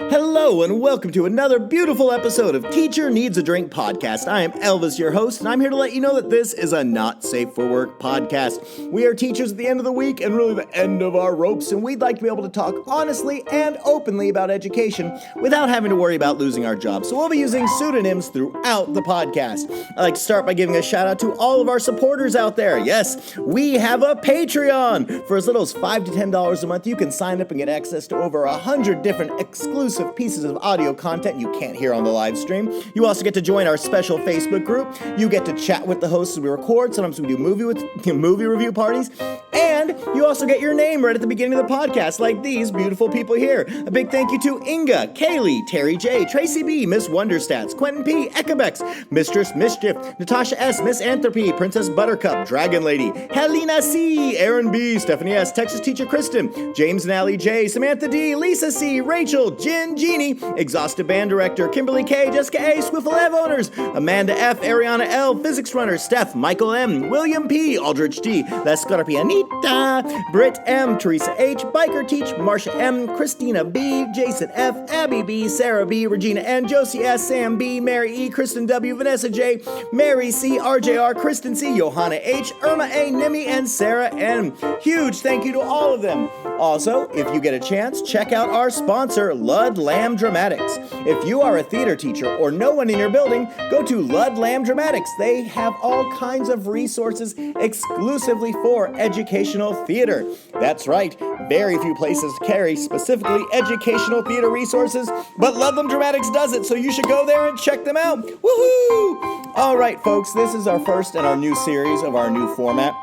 Hello and welcome to another beautiful episode of Teacher Needs a Drink podcast. I am Elvis, your host, and I'm here to let you know that this is a not safe for work podcast. We are teachers at the end of the week and really the end of our ropes, and we'd like to be able to talk honestly and openly about education without having to worry about losing our jobs. So we'll be using pseudonyms throughout the podcast. I'd like to start by giving a shout out to all of our supporters out there. Yes, we have a Patreon. For as little as $5 to $10 a month, you can sign up and get access to over 100 different exclusive pieces of audio content you can't hear on the live stream. You also get to join our special Facebook group. You get to chat with the hosts as we record. Sometimes we do movie review parties. And you also get your name right at the beginning of the podcast, like these beautiful people here. A big thank you to Inga, Kaylee, Terry J, Tracy B, Miss Wonderstats, Quentin P, Ekabex, Mistress Mischief, Natasha S, Miss Anthropy, Princess Buttercup, Dragon Lady, Helena C, Aaron B, Stephanie S, Texas Teacher Kristen, James and Allie J, Samantha D, Lisa C, Rachel, Jen Jeannie, Exhaustive Band Director, Kimberly K, Jessica A, Swiffle Ev Owners, Amanda F, Ariana L, Physics Runner, Steph, Michael M, William P, Aldrich D, La Scorpianita, Britt M, Teresa H, Biker Teach, Marsha M, Christina B, Jason F, Abby B, Sarah B, Regina N, Josie S, Sam B, Mary E, Kristen W, Vanessa J, Mary C, RJR, Kristen C, Johanna H, Irma A, Nimi, and Sarah N. Huge thank you to all of them. Also, if you get a chance, check out our sponsor, Lud Lamb Dramatics. If you are a theater teacher or no one in your building, go to Lud Lamb Dramatics. They have all kinds of resources exclusively for educational theater. That's right, very few places carry specifically educational theater resources, but Ludlam Dramatics does it, so you should go there and check them out. Woohoo! All right, folks, this is our first in our new series of our new format.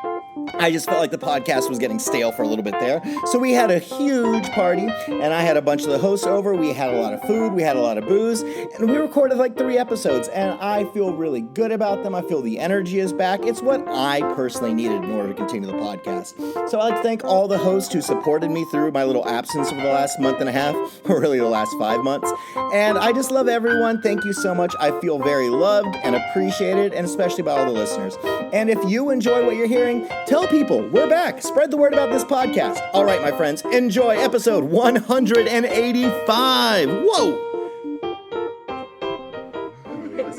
I just felt like the podcast was getting stale for a little bit there. So we had a huge party, and I had a bunch of the hosts over. We had a lot of food, we had a lot of booze, and we recorded like 3 episodes, and I feel really good about them. I feel the energy is back. It's what I personally needed in order to continue the podcast. So I'd like to thank all the hosts who supported me through my little absence over the last month and a half, or really the last 5 months. And I just love everyone. Thank you so much. I feel very loved and appreciated, and especially by all the listeners. And if you enjoy what you're hearing, tell people we're back. Spread the word about this podcast. All right, my friends, enjoy episode 185. Whoa!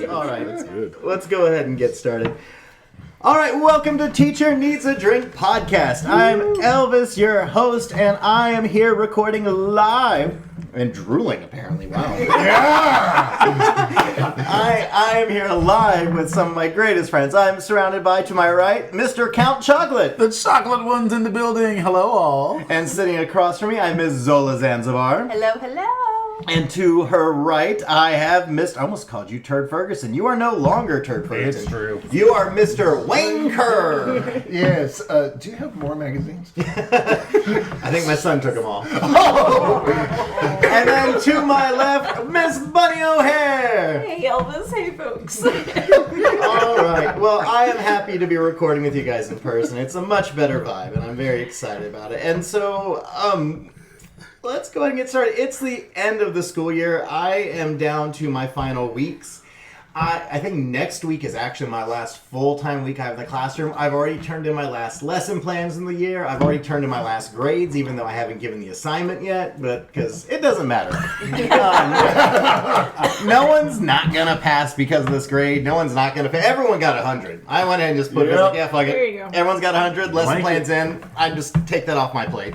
All right, that's good. Let's go ahead and get started. All right, welcome to Teacher Needs a Drink podcast. I'm Elvis, your host, and I am here recording live. And drooling, apparently. Wow. Yeah! I am here live with some of my greatest friends. I'm surrounded by, to my right, Mr. Count Chocolate. The chocolate one's in the building. Hello, all. And sitting across from me, I'm Ms. Zola Zanzibar. Hello, hello. And to her right, I have Mr. I almost called you Turd Ferguson. You are no longer Turd Ferguson. It's true. You are Mr. Wayne Kurr. Yes. Do you have more magazines? I think my son took them all. Oh. And then to my left, Miss Bunny O'Hare. Hey, Elvis. Hey, folks. All right. Well, I am happy to be recording with you guys in person. It's a much better vibe, and I'm very excited about it. And so, let's go ahead and get started. It's the end of the school year. I am down to my final weeks. I think next week is actually my last full-time week I have in the classroom. I've already turned in my last lesson plans in the year. I've already turned in my last grades, even though I haven't given the assignment yet, but because it doesn't matter. No one's not going to pass because of this grade. No one's not going to pass. Everyone got 100. I went ahead and just put it like, yeah, fuck it. There you go. Everyone's got 100. Lesson plans in. I just take that off my plate.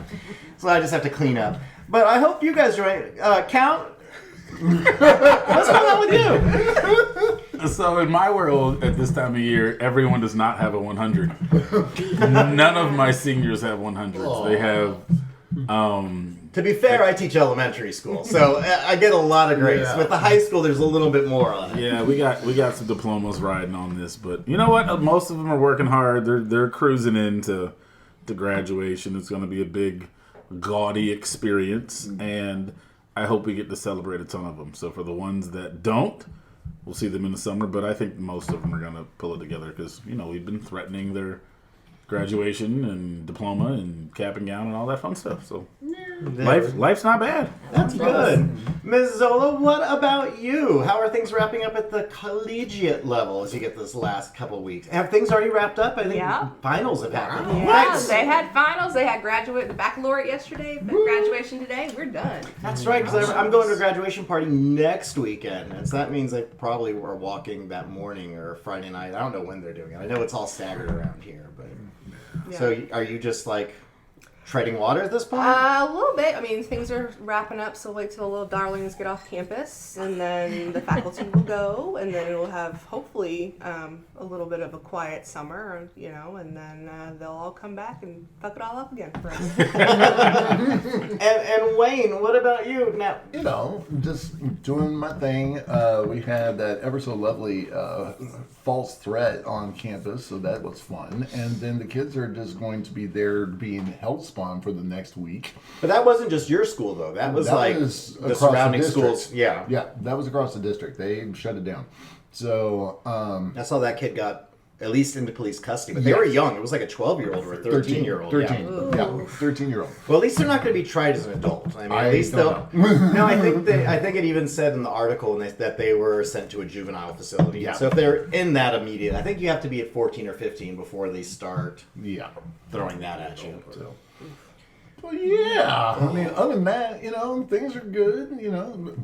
So I just have to clean up. But I hope you guys are right. Count. What's going on with you? So in my world, at this time of year, everyone does not have a 100. None of my seniors have 100s. They have... To be fair, I teach elementary school, so I get a lot of grades. Yeah. With the high school, there's a little bit more on it. Yeah, we got some diplomas riding on this, but you know what? Most of them are working hard. They're cruising into graduation. It's going to be a big, gaudy experience, and I hope we get to celebrate a ton of them. So for the ones that don't, we'll see them in the summer, but I think most of them are going to pull it together because, you know, we've been threatening their graduation and diploma and cap and gown and all that fun stuff. So life's not bad. That's good. Ms. Zola, what about you? How are things wrapping up at the collegiate level as you get this last couple of weeks? Have things already wrapped up? I think finals have happened. Yeah, Nice. they had finals. They had baccalaureate yesterday, graduation today. We're done. That's right, because I'm going to a graduation party next weekend, and so that means they probably were walking that morning or Friday night. I don't know when they're doing it. I know it's all staggered around here, but so are you just like treading water at this point? A little bit. I mean, things are wrapping up, so wait till the little darlings get off campus, and then the faculty will go, and then we'll have hopefully a little bit of a quiet summer, and then they'll all come back and fuck it all up again for us. and Wayne, what about you? Now, just doing my thing. We had that ever so lovely false threat on campus, so that was fun. And then the kids are just going to be there being held spawn for the next week. but that wasn't just your school though. That was the across surrounding district. schools. Yeah. Yeah, that was across the district. They shut it down. So, I saw that kid got at least into police custody, but they were young. It was like a 12-year-old or a 13-year-old. 13. Yeah, 13-year-old. Well, at least they're not going to be tried as an adult. I mean, I at least don't they'll. No, I think it even said in the article that they were sent to a juvenile facility. Yeah. So if they're in that immediately, I think you have to be at 14 or 15 before they start throwing that at you. So. Well, yeah. I mean, other than that, things are good.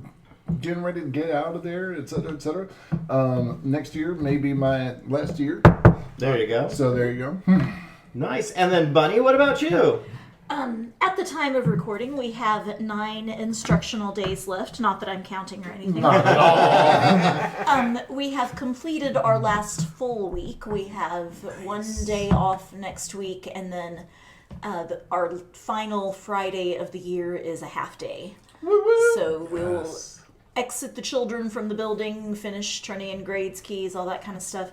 Getting ready to get out of there, et cetera, et cetera. Next year may be my last year. There you go. So there you go. Nice. And then, Bunny, what about you? At the time of recording, we have 9 instructional days left. Not that I'm counting or anything. Not at all. We have completed our last full week. We have one day off next week, and then our final Friday of the year is a half day. So we'll exit the children from the building, finish turning in grades, keys, all that kind of stuff.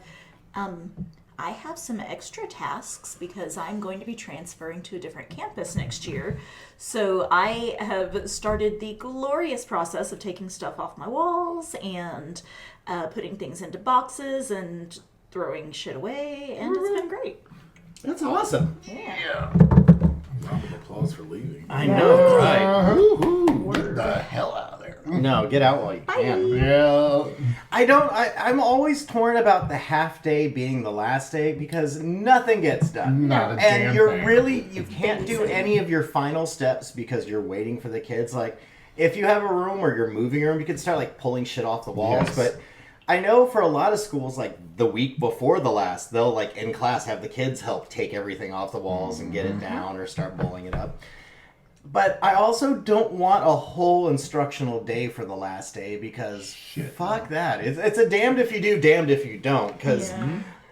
I have some extra tasks because I'm going to be transferring to a different campus next year. So I have started the glorious process of taking stuff off my walls and putting things into boxes and throwing shit away, and it's been great. That's awesome. Yeah. Round of applause for leaving. I know, right? Get the hell out of there. No, get out while you can. Yeah. I'm always torn about the half day being the last day because nothing gets done. Not a And damn you're thing. really, you can't do any of your final steps because you're waiting for the kids. Like, if you have a room or you're moving a room, you can start like pulling shit off the walls. Yes. But I know for a lot of schools, like the week before the last, they'll like in class have the kids help take everything off the walls and get it down or start pulling it up. But I also don't want a whole instructional day for the last day because fuck that. It's a damned if you do, damned if you don't. Because,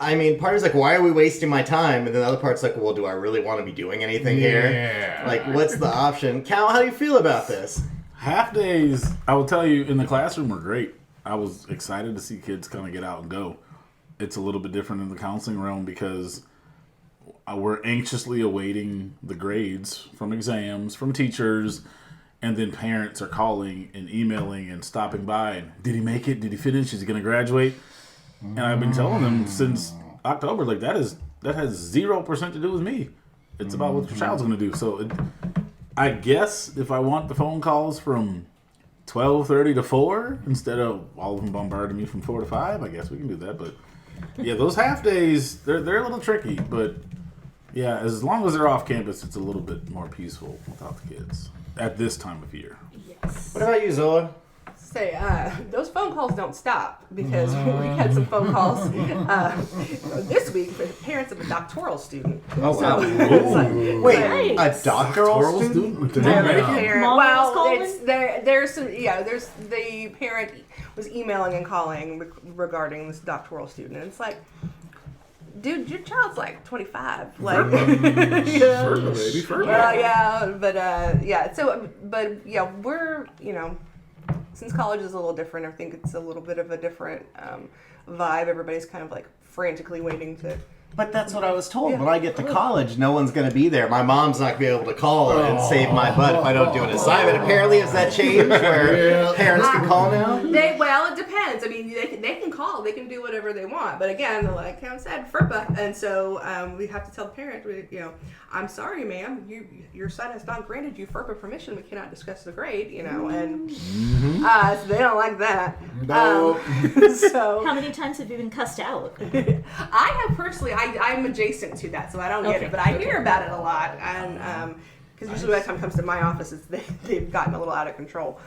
I mean, part is like, why are we wasting my time? And then the other part's like, well, do I really want to be doing anything here? Like, what's the option? Cal, how do you feel about this? Half days, I will tell you, in the classroom were great. I was excited to see kids kind of get out and go. It's a little bit different in the counseling realm because we're anxiously awaiting the grades from exams, from teachers, and then parents are calling and emailing and stopping by. And, did he make it? Did he finish? Is he going to graduate? And I've been telling them since October, like that has 0% to do with me. It's about what the child's going to do. So I guess if I want the phone calls from 12:30 to 4 instead of all of them bombarding me from 4 to 5, I guess we can do that. But yeah, those half days, they're a little tricky. But yeah, as long as they're off campus, it's a little bit more peaceful without the kids at this time of year. Yes. What about you, Zola? Say, those phone calls don't stop because we had some phone calls this week for the parents of a doctoral student. Oh, wow. It's like, Wait, Nice. a doctoral student? Did they the make it? parent, Mom was well, calling? it's there's some there's the parent was emailing and calling regarding this doctoral student. And it's like, dude, your child's like 25. Like, Further, baby, further. well, yeah, but yeah. So, but yeah, we're since college is a little different. I think it's a little bit of a different vibe. Everybody's kind of like frantically waiting to But that's what I was told. When I get to college, no one's going to be there. My mom's not going to be able to call and save my butt if I don't do an assignment. Apparently, has that changed where parents can call now? Well, it depends. I mean, they can call. They can do whatever they want. But again, like Cam said, FERPA. And so we have to tell the parent, I'm sorry, ma'am. Your son has not granted you FERPA permission. We cannot discuss the grade, and so they don't like that. No. So How many times have you been cussed out? I have personally, I'm adjacent to that, so I don't get it, but I hear about it a lot, and because usually by the time it comes to my office, they've gotten a little out of control.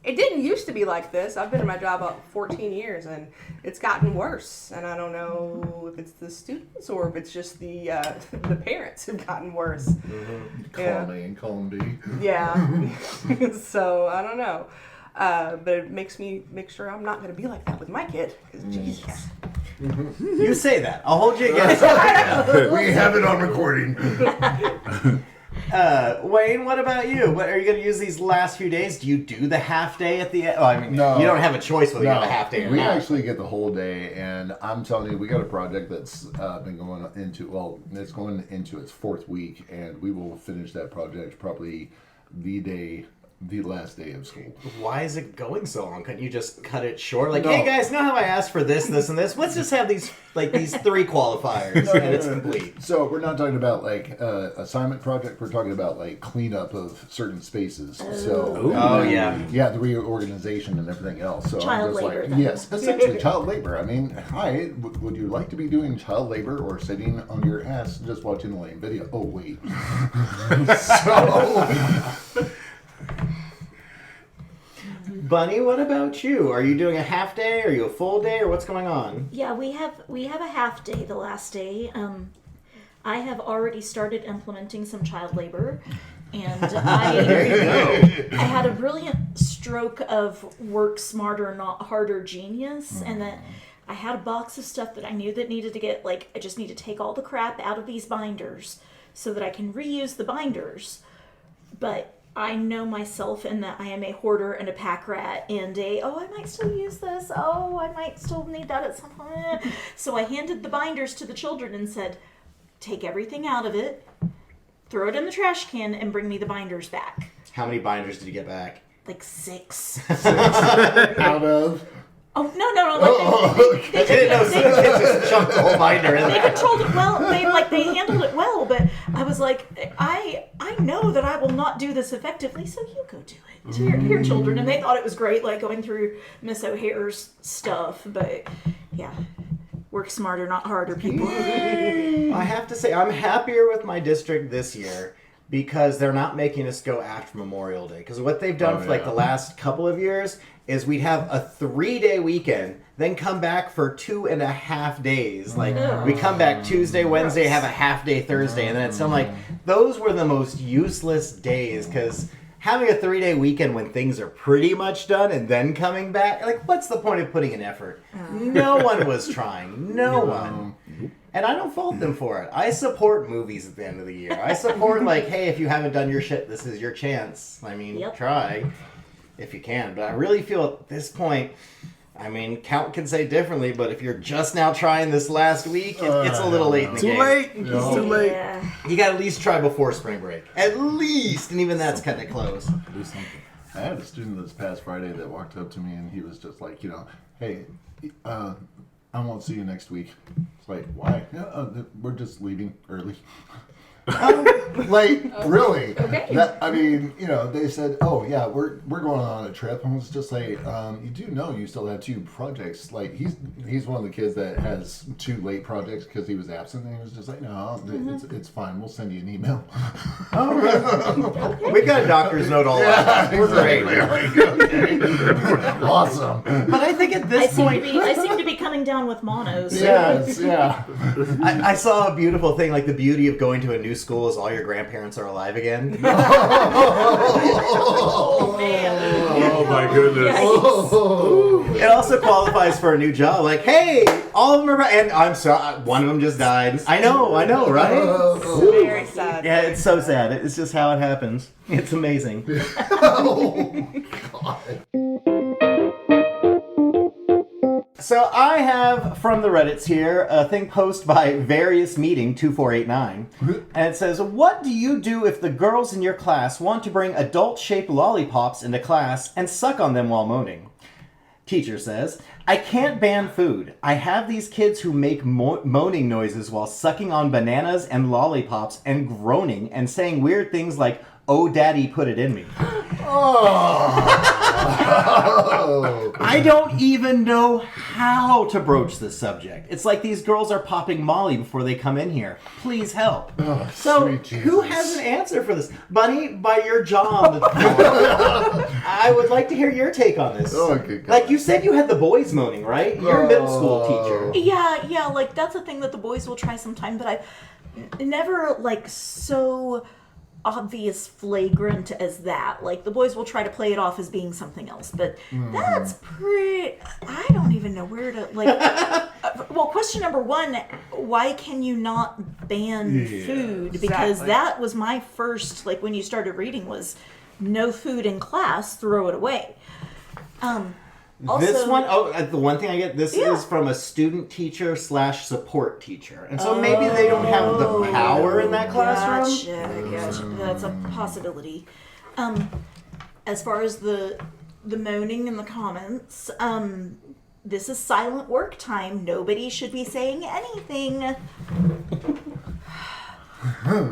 It didn't used to be like this. I've been in my job about 14 years, and it's gotten worse. And I don't know if it's the students or if it's just the parents have gotten worse. Column A and column B. Yeah. So I don't know. But it makes me make sure I'm not going to be like that with my kid. Because Jesus. You say that. I'll hold you against it. We have it on recording. Wayne, what about you? What are you going to use these last few days? Do you do the half day at the end? Oh, I mean, No. you don't have a choice whether you have a half day or we not. actually get the whole day, and I'm telling you, we got a project that's been going into, it's going into its 4th week, and we will finish that project probably the last day of school. Why is it going so long? Couldn't you just cut it short? Like, No. hey guys, know how I asked for this, this, and this? Let's just have these 3 qualifiers, and it's complete. So we're not talking about assignment project. We're talking about cleanup of certain spaces. So yeah, the reorganization and everything else. So Child I'm just labor, like, then. yes, essentially child labor. I mean, hi, would you like to be doing child labor or sitting on your ass just watching a lame video? Oh wait. So. Bunny, what about you? Are you doing a half day? Are you a full day? Or what's going on? Yeah, we have a half day the last day. I have already started implementing some child labor, and I had a brilliant stroke of work smarter, not harder genius, and that I had a box of stuff that I knew that needed to get, I just need to take all the crap out of these binders so that I can reuse the binders. But I know myself in that I am a hoarder and a pack rat and I might still use this. Oh, I might still need that at some point. So I handed the binders to the children and said, take everything out of it, throw it in the trash can, and bring me the binders back. How many binders did you get back? 6. Out of. Oh, no. They just chunked the whole binder in They there. controlled it well. They handled it well, but I was like, I know that I will not do this effectively, so you go do it to your children. And they thought it was great, going through Miss O'Hare's stuff. But yeah, work smarter, not harder, people. I have to say, I'm happier with my district this year because they're not making us go after Memorial Day. Because what they've done for the last couple of years is we'd have a 3-day weekend, then come back for 2.5 days. We come back Tuesday, Wednesday, have a half day Thursday, and then it's those were the most useless days because having a 3-day weekend when things are pretty much done and then coming back, what's the point of putting in effort? No one was trying. No one. And I don't fault them for it. I support movies at the end of the year. I support hey, if you haven't done your shit, this is your chance. Try. If you can. But I really feel at this point, Count can say differently, but if you're just now trying this last week, it's a little late in the game. It's too late. Yeah. You got to at least try before spring break. At least! And even that's kind of close. Do something. I had a student this past Friday that walked up to me and he was just like, hey, I won't see you next week. It's like, why? Yeah, we're just leaving early. Really? Okay. They said, oh yeah, we're going on a trip. And I was just like, you do know you still have 2 projects. He's one of the kids that has 2 late projects because he was absent. And he was just like, no, it's fine. We'll send you an email. Oh, really? We've got a doctor's note all that. We're great. Awesome. But I think at this point... I seem to be coming down with monos. Yes, yeah. I saw a beautiful thing, the beauty of going to a new school is all your grandparents are alive again. Oh, man. Oh my goodness. It also qualifies for a new job. Hey, all of them are... And I'm sorry, one of them just died. I know, right? Very sad. Yeah, it's so sad. It's just how it happens. It's amazing. Oh, God. So I have from the Reddits here a thing posted by Various Meeting 2489, and it says, "What do you do if the girls in your class want to bring adult-shaped lollipops into class and suck on them while moaning?" Teacher says, "I can't ban food. I have these kids who make moaning noises while sucking on bananas and lollipops and groaning and saying weird things like, 'Oh, daddy, put it in me.'" I don't even know how to broach this subject. It's like these girls are popping Molly before they come in here. Please help. So, who has an answer for this? Bunny, by your job, I would like to hear your take on this. Oh, good God. Like you said, you had the boys moaning, right? You're a middle school teacher. Yeah, like that's a thing that the boys will try sometime, but I've never like so obvious flagrant as that. Like the boys will try to play it off as being something else, but that's pretty, I don't even know where to like well, question number one, why can you not ban food? Because Exactly. that was my first, like when you started reading, was no food in class, throw it away. Also, This one, the one thing I get, this Yeah. is from a student teacher / support teacher. And so maybe they don't have the power in that classroom. Gotcha. That's a possibility. As far as the moaning in the comments, this is silent work time. Nobody should be saying anything.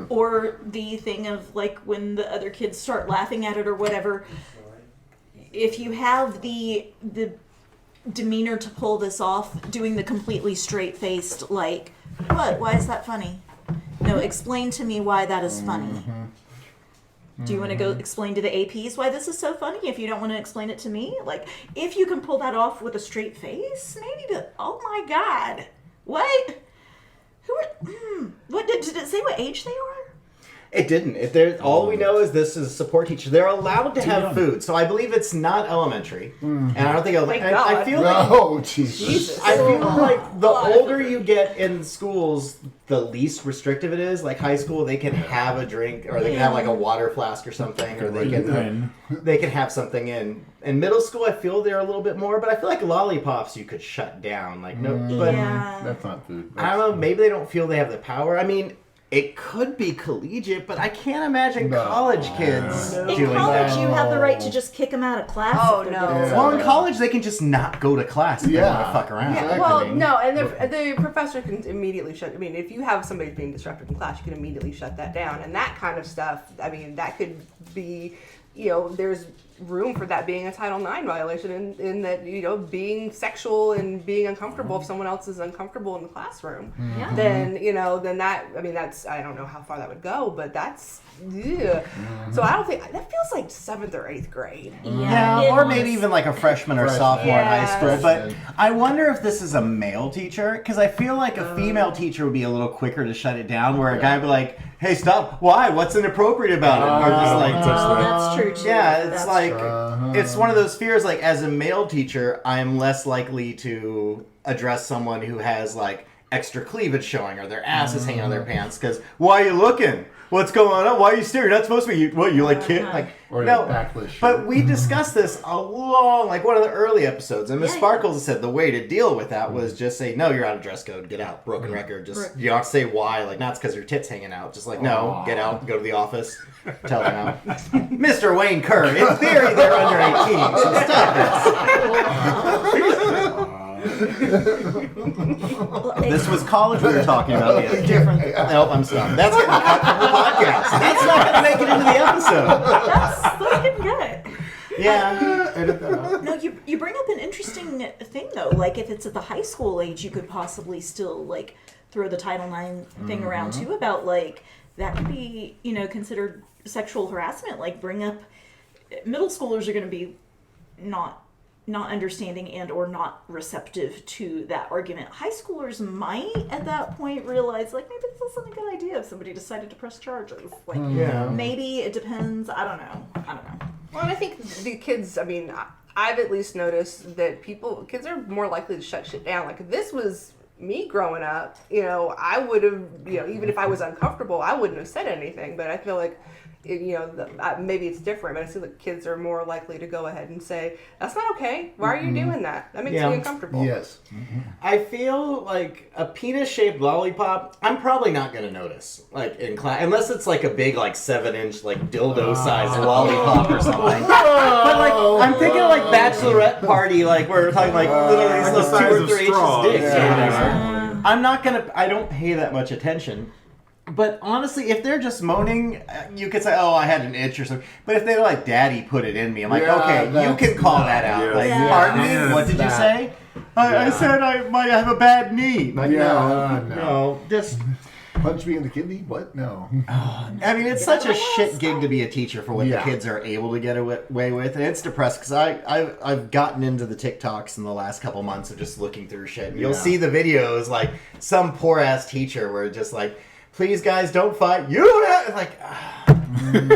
Or the thing of like when the other kids start laughing at it or whatever. If you have the demeanor to pull this off, doing the completely straight-faced, like, what? Why is that funny? No, explain to me why that is funny. Do you want to go explain to the APs why this is so funny if you don't want to explain it to me? Like, if you can pull that off with a straight face, maybe oh my God. What? Who are, what, did it say what age they are? It didn't. All we know is this is a support teacher. They're allowed to have food, so I believe it's not elementary. And I don't think I feel like Oh, Jesus. I feel like the older you get in schools, the least restrictive it is. Like high school, they can have a drink, or they can have like a water flask or something, or they can have something in. In middle school, I feel they're a little bit more, but I feel like lollipops you could shut down. Like but Yeah. That's not food. I don't know. Maybe they don't feel they have the power. I mean, it could be collegiate, but I can't imagine college kids In doing college, that. you have the right to just kick them out of class. Oh, if they're no. doing Yeah. Well, in college, they can just not go to class if they want to fuck around. Yeah, Exactly. well, no, and the professor can immediately shut. I mean, if you have somebody being disruptive in class, you can immediately shut that down, and that kind of stuff. I mean, that could be, there's room for that being a Title IX violation in that being sexual and being uncomfortable if someone else is uncomfortable in the classroom. Yeah. Then then that, I mean, that's, I don't know how far that would go, but that's. Yeah. So I don't think that feels like 7th or 8th grade. Yeah, it or was- maybe even like a freshman or Freshman. sophomore in high school. But Freshman. I wonder if this is a male teacher, because I feel like a female teacher would be a little quicker to shut it down, where a guy would be like, "Hey, stop! Why? What's inappropriate about it?" Or just like, That's true too. yeah, it's That's like true. it's one of those fears. Like as a male teacher, I'm less likely to address someone who has like extra cleavage showing or their ass is hanging on their pants. Because why are you looking? What's going on? Why are you staring? You're not supposed to be. You like kid? Like Or no. a backless shirt. But we discussed this like one of the early episodes, and Miss Yeah, Sparkles said the way to deal with that was just say, "No, you're out of dress code. Get out." Broken record. Just you don't have to say why. Like not because your tits hanging out. Just like no, get out. Go to the office. Tell them out. Mr. Wayne Kurr. In theory, they're under 18. So stop this. This was college we were talking about. Yeah. Different. Nope, I'm stopped. That's getting cut from the podcast. That's not going to make it into the episode. That's getting good. Yeah. Edit that out. No, you bring up an interesting thing though. Like if it's at the high school age, you could possibly still like throw the Title IX thing around too. About like that could be considered sexual harassment. Like bring up middle schoolers are going to be not understanding and or not receptive to that argument. High schoolers might at that point realize like maybe this isn't a good idea if somebody decided to press charges. Like maybe it depends. I don't know. Well, and I think the kids, I mean, I've at least noticed that kids are more likely to shut shit down. Like, this was me growing up, I would have, even if I was uncomfortable, I wouldn't have said anything. But I feel like, maybe it's different, but I feel like kids are more likely to go ahead and say, that's not okay. Why are you doing that? That makes me uncomfortable. Yes. I feel like a penis-shaped lollipop, I'm probably not going to notice, like, in class, unless it's like a big, like, 7-inch, like, dildo-sized lollipop or something. But, like, I'm thinking, like, bachelorette party, like, where we're talking, like, literally these little 2 or 3 inches dicks or whatever. I'm not going to, I don't pay that much attention. But honestly, if they're just moaning, you could say, "Oh, I had an itch or something." But if they're like, "Daddy put it in me," I'm like, "Okay, you can call that out." Yes. Like, Yeah. pardon me, Yes. what did you say? I said I might have a bad knee. Like, no, just Punch me in the kidney? What? No. I mean, it's such a shit gig to be a teacher for what the kids are able to get away with, and it's depressed because I've gotten into the TikToks in the last couple months of just looking through shit. And you'll see the videos like some poor ass teacher where just like, "Please guys, don't fight. You don't have," like,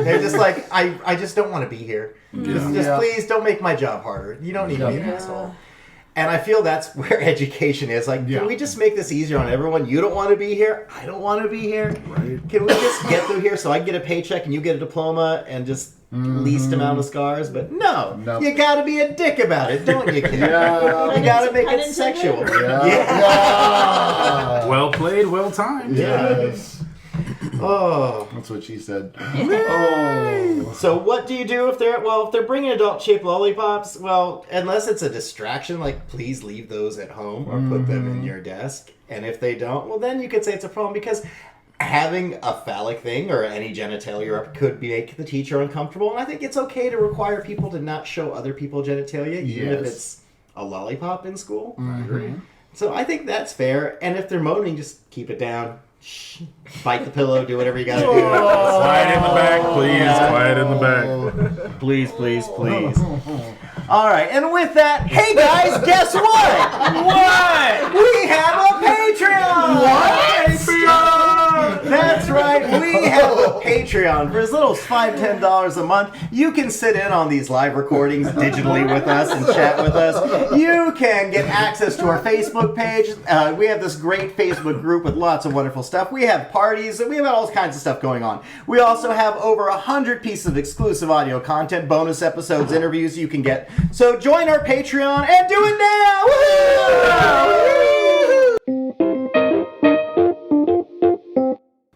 they're just like, I just don't want to be here. Just please don't make my job harder. You don't need to be an asshole. And I feel that's where education is. Like, can we just make this easier on everyone? You don't want to be here. I don't want to be here. Right. Can we just get through here so I can get a paycheck and you get a diploma and just least amount of scars? But no, you got to be a dick about it, don't you, kid? You got to make it sexual. Yeah. Well played, well timed. Yes. Oh, That's what she said. so what do you do if they're bringing adult-shaped lollipops? Well, unless it's a distraction, like please leave those at home or put them in your desk. And if they don't, well then you could say it's a problem because having a phallic thing or any genitalia could make the teacher uncomfortable. And I think it's okay to require people to not show other people genitalia, even if it's a lollipop in school. I agree. So I think that's fair. And if they're moaning, just keep it down. Shh. Bite the pillow, do whatever you gotta do. Quiet in the back, please. Quiet in the back. Please, please, please. All right, and with that, hey guys, guess what? What? We have a Patreon! What? That's right, we have a Patreon. For as little as $5, $10 a month, you can sit in on these live recordings digitally with us and chat with us. You can get access to our Facebook page. We have this great Facebook group with lots of wonderful stuff. We have parties, and we have all kinds of stuff going on. We also have over 100 pieces of exclusive audio content, bonus episodes, interviews you can get. So join our Patreon and do it now! Woo!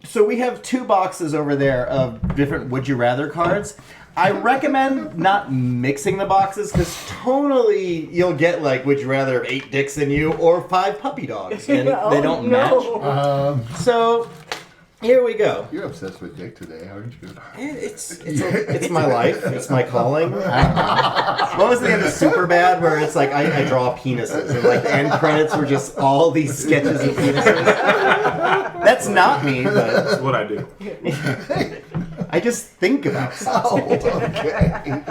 So we have 2 boxes over there of different Would You Rather cards. I recommend not mixing the boxes because tonally you'll get like Would You Rather have 8 dicks in you or 5 puppy dogs and they don't match. So here we go. You're obsessed with dick today, aren't you? It's my life. It's my calling. What was the end of Superbad where it's like I draw penises and like the end credits were just all these sketches of penises? That's not me, but That's what I do. I just think about stuff. Okay.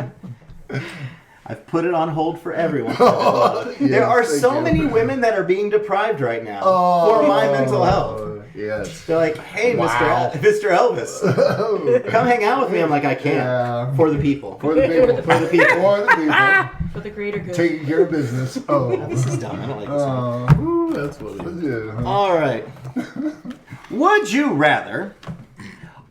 I've put it on hold for everyone. There are so many women that are being deprived right now for my mental health. Yes. They're like, "Hey, Mr. Elvis, come hang out with me." I'm like, "I can't." Yeah. For the people. For the people. For the people. For the people. For the greater good. Taking care of business. Oh. This is dumb. I don't like this one. Ooh, that's what it is. Yeah. All right. Would you rather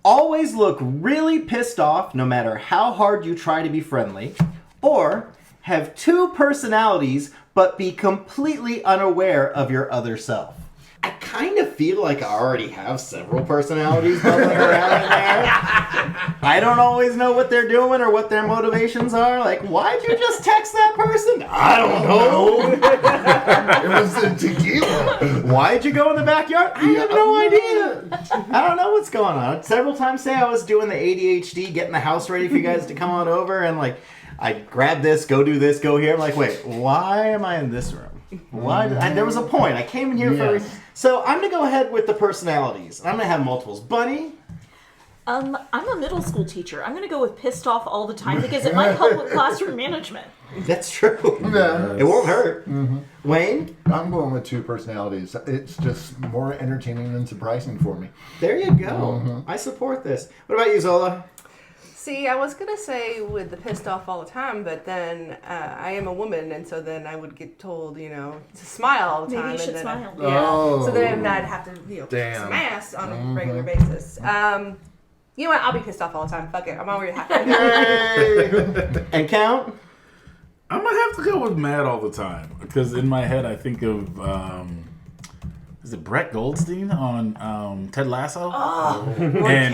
always look really pissed off no matter how hard you try to be friendly, or have 2 personalities but be completely unaware of your other self? I kind of feel like I already have several personalities bubbling around in there. I don't always know what they're doing or what their motivations are. Like, why'd you just text that person? I don't know. It was the tequila. Why'd you go in the backyard? I have no idea. I don't know what's going on. Several times today I was doing the ADHD, getting the house ready for you guys to come on over, and like, I grab this, go do this, go here. I'm like, wait, why am I in this room? Why? There was a point. I came in here for... So I'm going to go ahead with the personalities. I'm going to have multiples. Bunny? I'm a middle school teacher. I'm going to go with pissed off all the time because it might help with classroom management. That's true. Yeah. It won't hurt. Wayne? I'm going with 2 personalities. It's just more entertaining than surprising for me. There you go. I support this. What about you, Zola? See, I was gonna say with the pissed off all the time, but then I am a woman, and so then I would get told, to smile all the time. Maybe you should and then smile. Yeah. So then I'd have to, smash on a regular basis. You know what? I'll be pissed off all the time. Fuck it. I'm already happy. And count? I'm gonna have to go with mad all the time because in my head I think of is it Brett Goldstein on Ted Lasso? Oh,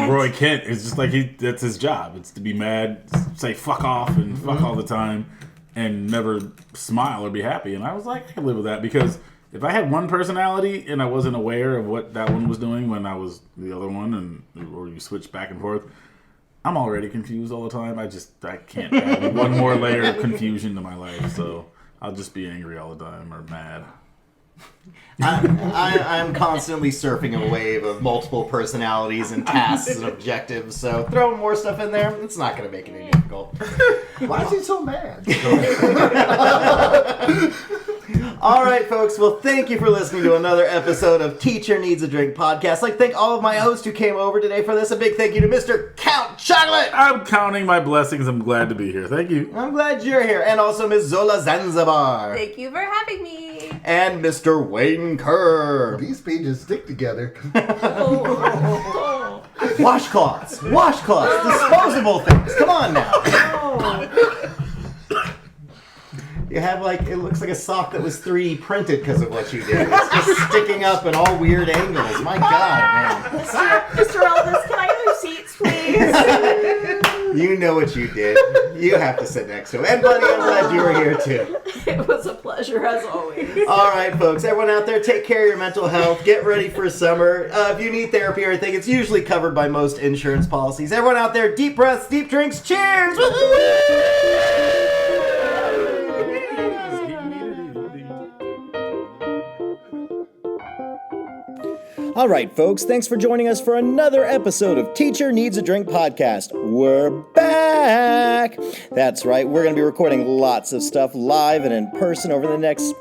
Roy Kent is just like that's his job. It's to be mad, say fuck off and fuck all the time, and never smile or be happy. And I was like, I can live with that because if I had one personality and I wasn't aware of what that one was doing when I was the other one, or you switch back and forth, I'm already confused all the time. I can't add one more layer of confusion to my life. So I'll just be angry all the time or mad. I'm constantly surfing a wave of multiple personalities and tasks and objectives, so throwing more stuff in there, it's not going to make it any difficult. Why is he so mad? All right, folks. Well, thank you for listening to another episode of Teacher Needs a Drink podcast. I'd like to thank all of my hosts who came over today for this. A big thank you to Mr. Count Chocolate. I'm counting my blessings. I'm glad to be here. Thank you. I'm glad you're here. And also Ms. Zola Zanzibar. Thank you for having me. And Mr. Wayne Kurr. These pages stick together. Washcloths, disposable things. Come on now. You have it looks like a sock that was 3D printed because of what you did. It's just sticking up in all weird angles. My God, man. Mr. Elvis, can I have seats, please? You know what you did. You have to sit next to him. And buddy, I'm glad you were here too. It was a pleasure, as always. All right, folks. Everyone out there, take care of your mental health. Get ready for summer. If you need therapy or anything, it's usually covered by most insurance policies. Everyone out there, deep breaths, deep drinks. Cheers! All right, folks, thanks for joining us for another episode of Teacher Needs a Drink podcast. We're back. That's right, we're going to be recording lots of stuff live and in person over the next,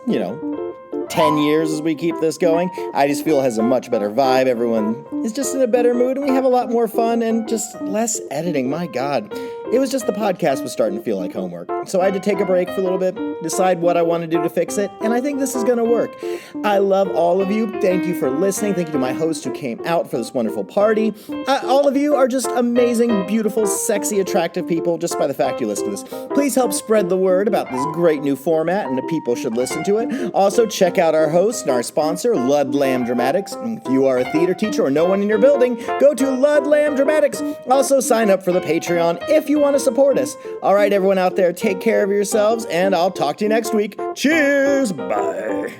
10 years as we keep this going. I just feel it has a much better vibe. Everyone is just in a better mood, and we have a lot more fun and just less editing. My God. It was just the podcast was starting to feel like homework. So I had to take a break for a little bit, decide what I want to do to fix it, and I think this is going to work. I love all of you. Thank you for listening. Thank you to my host who came out for this wonderful party. All of you are just amazing, beautiful, sexy, attractive people just by the fact you listen to this. Please help spread the word about this great new format, and the people should listen to it. Also, check out our host and our sponsor, Ludlam Dramatics. If you are a theater teacher or no one in your building, go to Ludlam Dramatics. Also, sign up for the Patreon if you want to support us. All right, everyone out there, take care of yourselves, and I'll talk to you next week. Cheers! Bye!